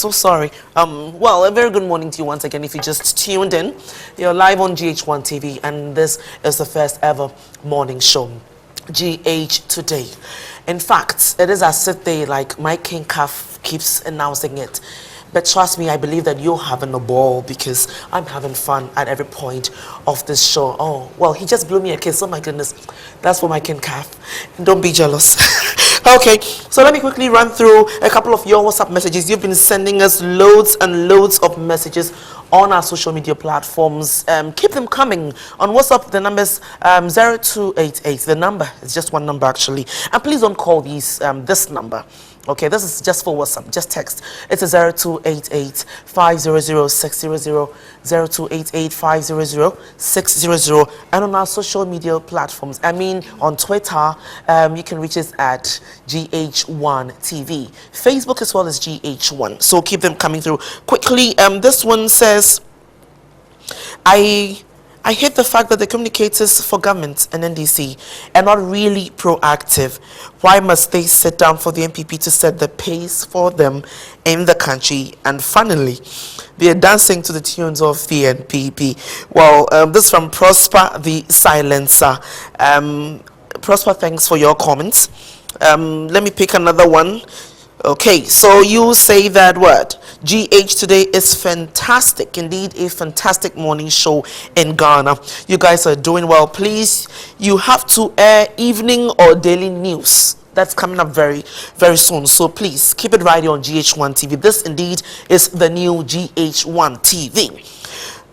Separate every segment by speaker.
Speaker 1: so sorry. Well, a very good morning to you once again. If you just tuned in, you're live on GH1 TV, and this is the first ever morning show, GH Today. In fact, it is as if they, like my King Calf keeps announcing it. But trust me, I believe that you're having a ball because I'm having fun at every point of this show. Oh, well, he just blew me a kiss. Oh my goodness. That's for my King Calf. Don't be jealous. Okay, so let me quickly run through a couple of your WhatsApp messages. You've been sending us loads and loads of messages on our social media platforms. Keep them coming. On WhatsApp, the number's 0288. The number is just one number actually. And please don't call this number. Okay, this is just for WhatsApp. Just text. It's a 0288 500 600, 0288 500 600, and on our social media platforms. I mean, on Twitter, you can reach us at GH1 TV. Facebook as well as GH1. So keep them coming through quickly. This one says, I hate the fact that the communicators for government and NDC are not really proactive. Why must they sit down for the MPP to set the pace for them in the country? And finally, they are dancing to the tunes of the NPP. Well, this is from Prosper the Silencer. Prosper, thanks for your comments. Let me pick another one. Okay, so you say that word. GH Today is fantastic, indeed a fantastic morning show in Ghana. You guys are doing well. Please, you have to air evening or daily news. That's coming up very, very soon. So please keep it right on GH1 TV. This indeed is the new GH1 TV.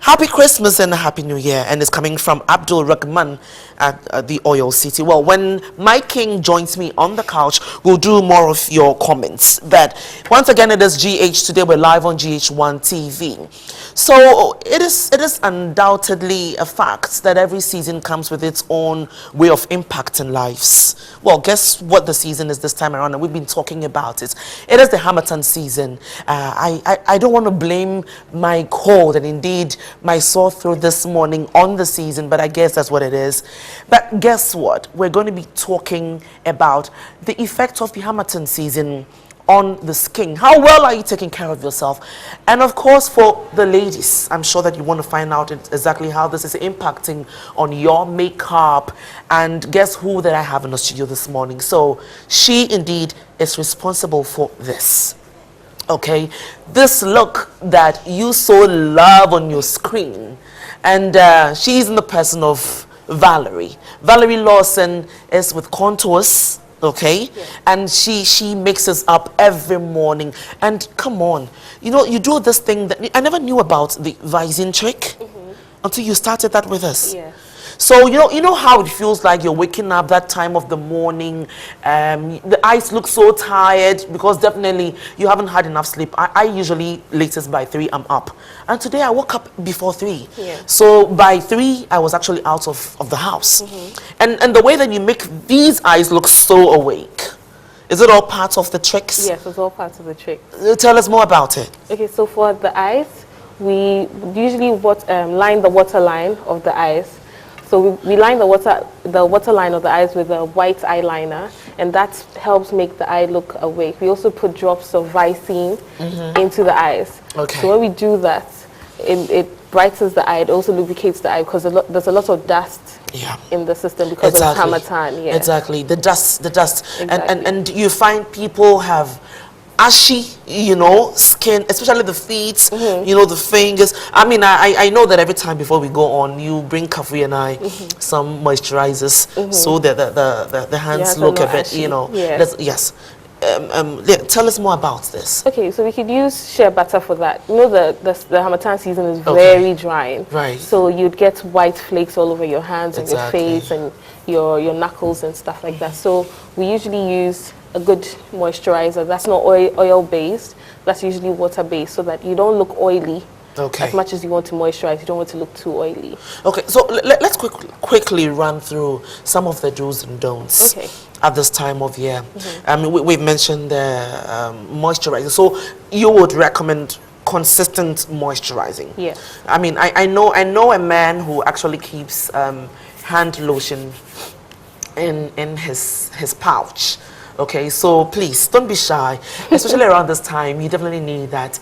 Speaker 1: Happy Christmas and a Happy New Year, and it's coming from Abdul Rahman at the Oil City. Well, when my king joins me on the couch, we'll do more of your comments. But once again, it is GH Today. We're live on GH1 TV. So it is undoubtedly a fact that every season comes with its own way of impacting lives. Well, guess what the season is this time around, and we've been talking about it. It is the Hamilton season. I don't want to blame my cold and indeed my sore throat this morning on the season, but I guess that's what it is. But guess what? We're going to be talking about the effect of the Hamilton season on the skin. How well are you taking care of yourself? And of course, for the ladies, I'm sure that you want to find out exactly how this is impacting on your makeup. And guess who that I have in the studio this morning? So she indeed is responsible for this. Okay, this look that you so love on your screen, and she's in the person of Valerie. Valerie Lawson is with Contours, okay, yeah. And she mixes up every morning. And come on, you know, you do this thing that I never knew about, the Visine trick, until you started that with us. Yeah. So you know how it feels like you're waking up that time of the morning, the eyes look so tired because definitely you haven't had enough sleep. I usually latest by 3 I'm up, and today I woke up before 3. Yeah. So by 3 I was actually out of the house. And the way that you make these eyes look so awake, is it all part of the tricks?
Speaker 2: Yes, it's all part of the trick.
Speaker 1: Tell us more about it.
Speaker 2: Okay, so for the eyes, we usually line the waterline of the eyes. So we line the waterline of the eyes with a white eyeliner, and that helps make the eye look awake. We also put drops of Visine into the eyes. Okay. So when we do that, it brightens the eye. It also lubricates the eye because there's a lot of dust in the system because of Hamilton. Yeah.
Speaker 1: Exactly, the dust.
Speaker 2: Exactly.
Speaker 1: And you find people have ashy, you know, skin, especially the feet, you know, the fingers. I mean, I know that every time before we go on, you bring Kafri and I some moisturizers so that the hands look a bit, ashy. You know. Yeah. Yes. Tell us more about this.
Speaker 2: Okay, so we could use shea butter for that. You know, the Hamilton season is very drying. Right. So you'd get white flakes all over your hands and your face and your knuckles and stuff like that. So we usually use a good moisturizer that's not oil based, that's usually water based, so that you don't look oily as much as you want to moisturize. You don't want to look too oily. Okay, so
Speaker 1: let's quickly run through some of the do's and don'ts at this time of year. We've mentioned the moisturizer, so you would recommend consistent moisturizing. Yeah. I mean, I know a man who actually keeps hand lotion in his pouch. Okay, so please don't be shy, especially around this time. You definitely need that.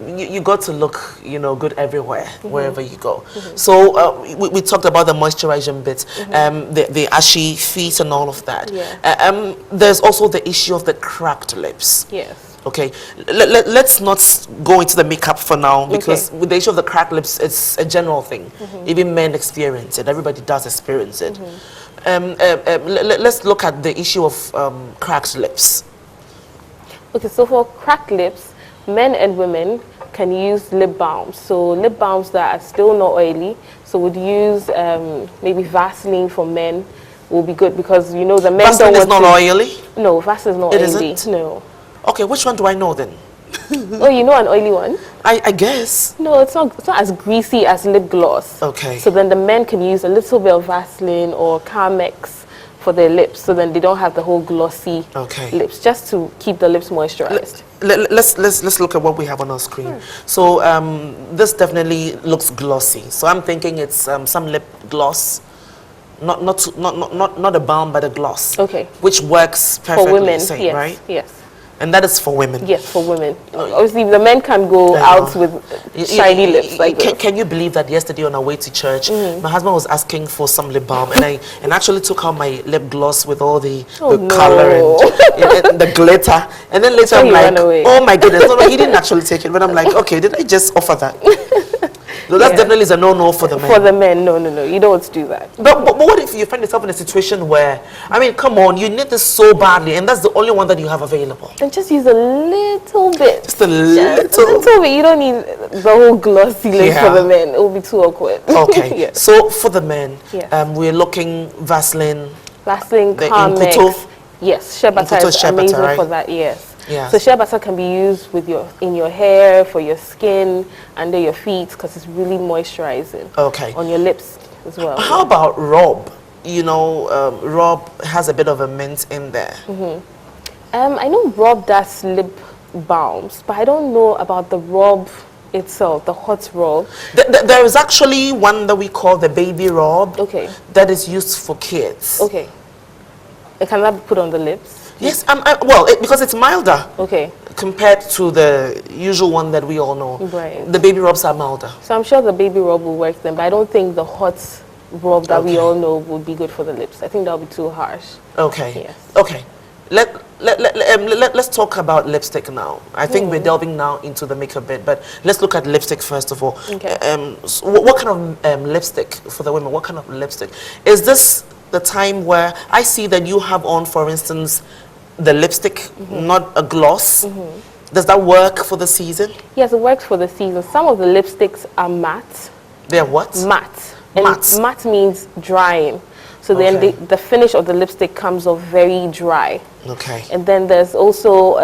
Speaker 1: You got to look, good everywhere, wherever you go. So we talked about the moisturizing bit, the ashy feet and all of that.
Speaker 2: Yeah.
Speaker 1: There's also the issue of the cracked lips.
Speaker 2: Yes.
Speaker 1: Okay, let's not go into the makeup for now, because with the issue of the cracked lips, it's a general thing. Even men experience it. Everybody does experience it. Let's look at the issue of cracked lips.
Speaker 2: Okay, so for cracked lips, men and women can use lip balms. So lip balms that are still not oily. So would use maybe Vaseline for men will be good, because the men
Speaker 1: Vaseline
Speaker 2: don't want
Speaker 1: is not oily?
Speaker 2: No, Vaseline is not
Speaker 1: It
Speaker 2: oily.
Speaker 1: isn't?
Speaker 2: No.
Speaker 1: Okay, which one do I know then?
Speaker 2: Oh, you know an oily one?
Speaker 1: I guess.
Speaker 2: No, it's not as greasy as lip gloss.
Speaker 1: Okay.
Speaker 2: So then the men can use a little bit of Vaseline or Carmex for their lips, so then they don't have the whole glossy lips, just to keep the lips moisturized.
Speaker 1: Let's look at what we have on our screen. So this definitely looks glossy. So I'm thinking it's some lip gloss. Not a balm, but a gloss.
Speaker 2: Okay.
Speaker 1: Which works perfectly
Speaker 2: For women,
Speaker 1: the same,
Speaker 2: yes,
Speaker 1: right?
Speaker 2: yes.
Speaker 1: And that is for women.
Speaker 2: Yes, for women. Obviously, the men can go out with shiny lips like this.
Speaker 1: Can you believe that yesterday on our way to church, my husband was asking for some lip balm, and I actually took out my lip gloss with all the color and the glitter, and then later I'm like, oh my goodness, no, he didn't actually take it, but I'm like, okay, did I just offer that? So that definitely is a no-no for the men.
Speaker 2: For the men, no. You don't want to do that.
Speaker 1: But what if you find yourself in a situation where, I mean, come on, you need this so badly, and that's the only one that you have available?
Speaker 2: And just use a little bit.
Speaker 1: Just a little
Speaker 2: bit. You don't need the whole glossy lips for the men. It will be too awkward.
Speaker 1: Okay.
Speaker 2: Yes.
Speaker 1: So for the men,
Speaker 2: yes.
Speaker 1: We're looking Vaseline,
Speaker 2: Carmex. Yes, shea butter is amazing for that. Yes.
Speaker 1: Yeah.
Speaker 2: So shea butter can be used with in your hair, for your skin, under your feet, because it's really moisturizing.
Speaker 1: Okay.
Speaker 2: On your lips as well.
Speaker 1: How about Rob? Rob has a bit of a mint in there.
Speaker 2: I know Rob does lip balms, but I don't know about the Rob itself, the hot Rob.
Speaker 1: There is actually one that we call the baby Rob.
Speaker 2: Okay.
Speaker 1: That is used for kids.
Speaker 2: Okay. Can that be put on the lips?
Speaker 1: Yes, because it's milder.
Speaker 2: Okay.
Speaker 1: Compared to the usual one that we all know.
Speaker 2: Right.
Speaker 1: The baby Robs are milder.
Speaker 2: So I'm sure the baby Rob will work then, but I don't think the hot Rob that we all know would be good for the lips. I think that would be too harsh.
Speaker 1: Okay.
Speaker 2: Yes.
Speaker 1: Okay. Let's talk about lipstick now. I think we're delving now into the makeup bit, but let's look at lipstick first of all.
Speaker 2: Okay.
Speaker 1: So what kind of lipstick for the women? What kind of lipstick? Is this the time where I see that you have on, for instance, the lipstick, not a gloss? Does that work for the season?
Speaker 2: Yes, it works for the season. Some of the lipsticks are matte.
Speaker 1: They're what?
Speaker 2: Matte. And matte means drying. So then the finish of the lipstick comes off very dry. Okay. And then there's also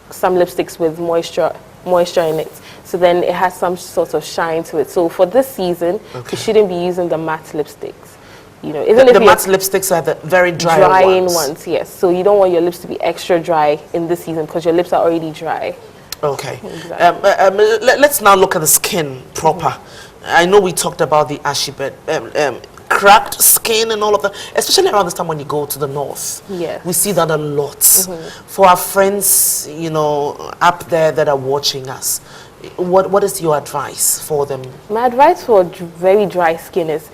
Speaker 2: some lipsticks with moisture in it. So then it has some sort of shine to it. So for this season, you shouldn't be using the matte lipsticks. Even if
Speaker 1: the matte lipsticks are the very drying
Speaker 2: ones. Yes. So you don't want your lips to be extra dry in this season because your lips are already dry.
Speaker 1: Okay.
Speaker 2: Exactly.
Speaker 1: Let's now look at the skin proper. I know we talked about the ashy bit, cracked skin and all of that, especially around this time when you go to the north.
Speaker 2: Yes.
Speaker 1: We see that a lot. For our friends, up there that are watching us, what is your advice for them?
Speaker 2: My advice for very dry skin is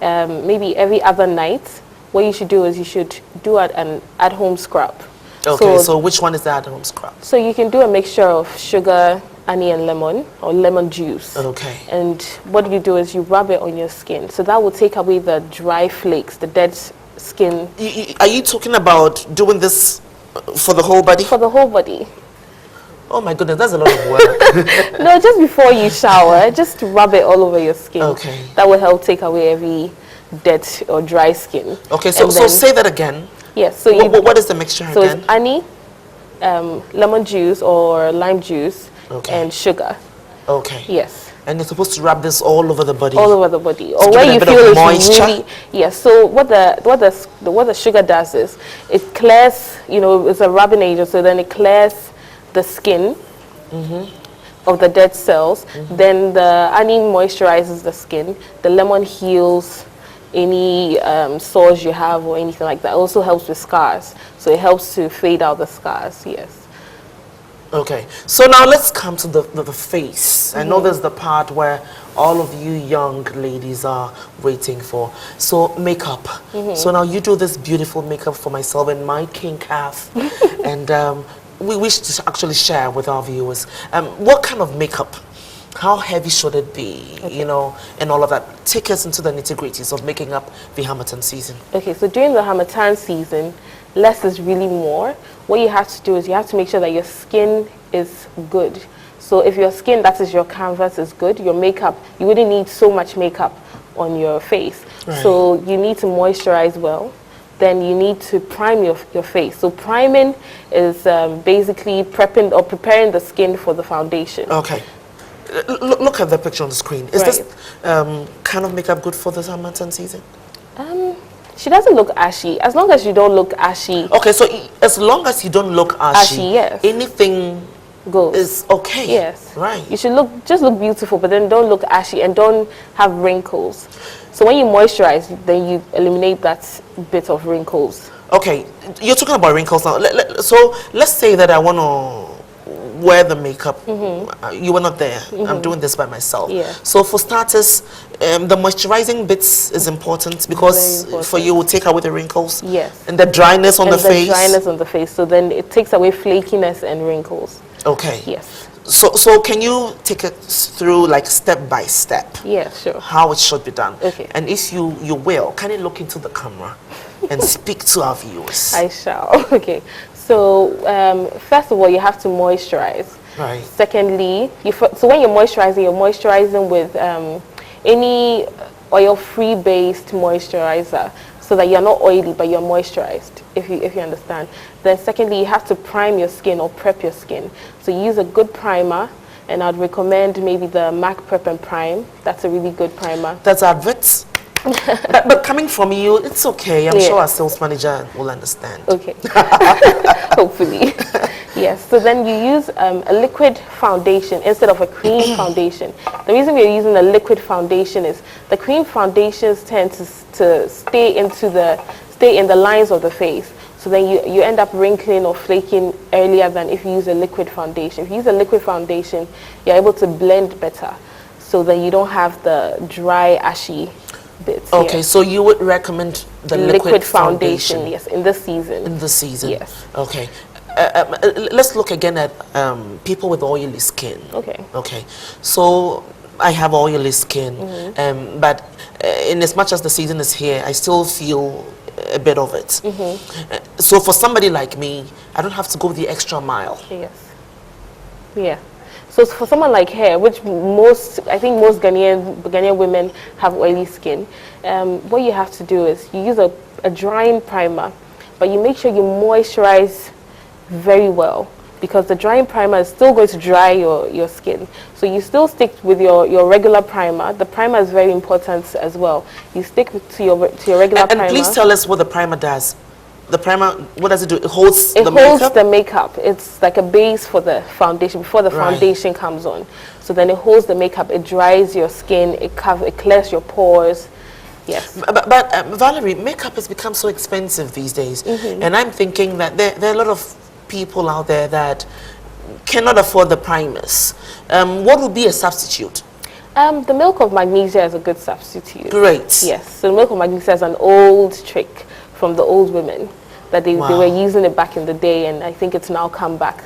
Speaker 2: maybe every other night, what you should do is you should do an at-home scrub.
Speaker 1: Okay, so which one is the at-home scrub?
Speaker 2: So you can do a mixture of sugar, honey, and lemon, or lemon juice.
Speaker 1: Okay.
Speaker 2: And what you do is you rub it on your skin. So that will take away the dry flakes, the dead skin.
Speaker 1: Are you talking about doing this for the whole body?
Speaker 2: For the whole body.
Speaker 1: Oh my goodness, that's a lot of work.
Speaker 2: No, just before you shower, just rub it all over your skin.
Speaker 1: Okay.
Speaker 2: That will help take away every dead or dry skin.
Speaker 1: Okay, so say that again.
Speaker 2: Yes. So
Speaker 1: what is the mixture again?
Speaker 2: So it's honey, lemon juice or lime juice, and sugar.
Speaker 1: Okay.
Speaker 2: Yes. And
Speaker 1: you're supposed to rub this all over the body.
Speaker 2: All over the body,
Speaker 1: or where you feel it's moisture.
Speaker 2: Really. Yes. So what the sugar does is it clears. It's a rubbing agent. So then it clears the skin of the dead cells. Then the honey moisturizes the skin. The lemon heals any sores you have or anything like that. It also helps with scars. So it helps to fade out the scars, yes.
Speaker 1: Okay, so now let's come to the face. I know there's the part where all of you young ladies are waiting for. So makeup. So now you do this beautiful makeup for myself and my king calf. And we wish to actually share with our viewers. What kind of makeup? How heavy should it be, you know, and all of that? Take us into the nitty-gritties of making up the Harmattan season.
Speaker 2: Okay, so during the Harmattan season, less is really more. What you have to do is you have to make sure that your skin is good. So if your skin, that is your canvas, is good, your makeup, you wouldn't need so much makeup on your face.
Speaker 1: Right.
Speaker 2: So you need to moisturize well. Then you need to prime your face. So priming is basically prepping or preparing the skin for the foundation.
Speaker 1: Okay. Look at the picture on the screen. Is this kind of makeup good for the Harmattan season?
Speaker 2: She doesn't look ashy. As long as you don't look ashy.
Speaker 1: Okay, so as long as you don't look ashy,
Speaker 2: yes,
Speaker 1: anything
Speaker 2: goes.
Speaker 1: Is okay.
Speaker 2: Yes.
Speaker 1: Right.
Speaker 2: You should just look beautiful, but then don't look ashy and don't have wrinkles. So when you moisturize, then you eliminate that bit of wrinkles.
Speaker 1: Okay, you're talking about wrinkles now. So let's say that I want to wear the makeup. You were not there. I'm doing this by myself.
Speaker 2: Yeah.
Speaker 1: So for starters, the moisturizing bits is important because for you it will take away the wrinkles.
Speaker 2: Yes.
Speaker 1: And the dryness on the face.
Speaker 2: Dryness on the face. So then it takes away flakiness and wrinkles.
Speaker 1: Okay.
Speaker 2: Yes.
Speaker 1: So can you take it through like step by step?
Speaker 2: Yeah, sure.
Speaker 1: How it should be done.
Speaker 2: Okay.
Speaker 1: And if you will, can you look into the camera and speak to our viewers?
Speaker 2: I shall. Okay. So first of all, you have to moisturize.
Speaker 1: Right.
Speaker 2: Secondly, so when you're moisturizing with any oil-free based moisturizer, so that you're not oily but you're moisturized, if you understand. Then secondly, you have to prime your skin or prep your skin. So use a good primer, and I'd recommend maybe the MAC Prep and Prime. That's a really good primer.
Speaker 1: That's adverts. but coming from you, it's okay. I'm sure our sales manager will understand.
Speaker 2: Okay. Hopefully. Yes. So then you use a liquid foundation instead of a cream foundation. The reason we're using a liquid foundation is the cream foundations tend to stay in the lines of the face. So then you end up wrinkling or flaking earlier than if you use a liquid foundation. If you use a liquid foundation, you're able to blend better. So then you don't have the dry, ashy bits.
Speaker 1: Okay,
Speaker 2: here.
Speaker 1: so you would recommend the liquid foundation?
Speaker 2: Yes, in this season.
Speaker 1: In this season?
Speaker 2: Yes.
Speaker 1: Okay. Let's look again at people with oily skin.
Speaker 2: Okay.
Speaker 1: Okay. So I have oily skin, but in as much as the season is here, I still feel a bit of it. So for somebody like me, I don't have to go the extra mile.
Speaker 2: Yes. Yeah. So for someone like her, which I think most Ghanaian women have oily skin, what you have to do is you use a drying primer, but you make sure you moisturize very well, because the drying primer is still going to dry your skin. So you still stick with your regular primer. The primer is very important as well. You stick to your regular primer.
Speaker 1: And please tell us what the primer does. The primer, what does it do? It holds
Speaker 2: the makeup?
Speaker 1: It
Speaker 2: holds the makeup. It's like a base for the foundation, before the foundation comes on. So then it holds the makeup, it dries your skin, it clears your pores. Yes.
Speaker 1: But Valerie, makeup has become so expensive these days. And I'm thinking that there are a lot of people out there that cannot afford the primers. What would be a substitute?
Speaker 2: The milk of magnesia is a good substitute.
Speaker 1: Great.
Speaker 2: Yes. So the milk of magnesia is an old trick from the old women that they were using it back in the day, and I think it's now come back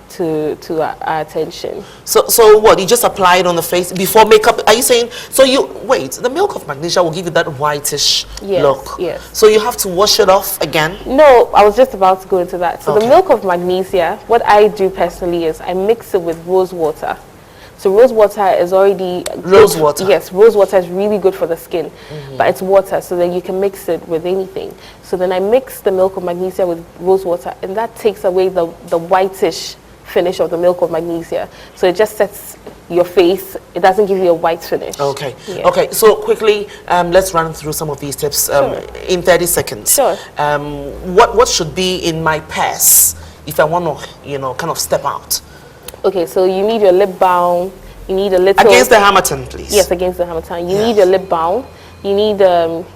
Speaker 2: to our attention.
Speaker 1: So what, you just apply it on the face before makeup? Are you saying, so the milk of magnesia will give you that whitish look?
Speaker 2: Yes.
Speaker 1: So you have to wash it off again?
Speaker 2: No, I was just about to go into that. So the milk of magnesia, what I do personally is I mix it with rose water. So rose water is already
Speaker 1: rose water.
Speaker 2: Yes, rose water is really good for the skin, but it's water, so then you can mix it with anything. So then I mix the milk of magnesia with rose water, and that takes away the whitish finish of the milk of magnesia. So it just sets your face. It doesn't give you a white finish.
Speaker 1: Okay.
Speaker 2: Yeah.
Speaker 1: Okay. So quickly, let's run through some of these tips in 30 seconds.
Speaker 2: Sure.
Speaker 1: What should be in my purse if I want to, kind of step out?
Speaker 2: Okay, so you need your lip balm. You need a little...
Speaker 1: Against the Harmattan, please.
Speaker 2: Yes, against the Harmattan. You need your lip balm. You need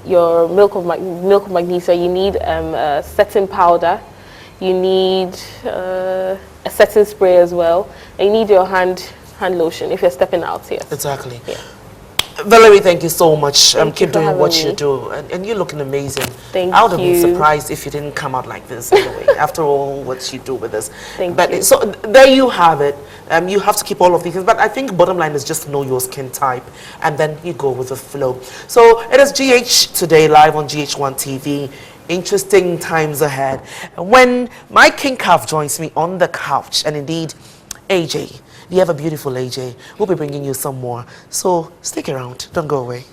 Speaker 2: your milk of magnesia. You need a setting powder. You need a setting spray as well. And you need your hand lotion if you're stepping out. Yes.
Speaker 1: Exactly.
Speaker 2: Yeah.
Speaker 1: Valerie, thank you so much. Keep
Speaker 2: for
Speaker 1: doing
Speaker 2: having
Speaker 1: what you
Speaker 2: me.
Speaker 1: do. And you're looking amazing.
Speaker 2: Thank
Speaker 1: I would have been
Speaker 2: you.
Speaker 1: surprised if you didn't come out like this anyway, after all what you do with this.
Speaker 2: Thank
Speaker 1: but
Speaker 2: you.
Speaker 1: So there you have it. You have to keep all of these things. But I think bottom line is just know your skin type. And then you go with the flow. So it is GH today, live on GH1 TV. Interesting times ahead. When my king calf joins me on the couch, and indeed, AJ. You have a beautiful AJ. We'll be bringing you some more. So stick around. Don't go away.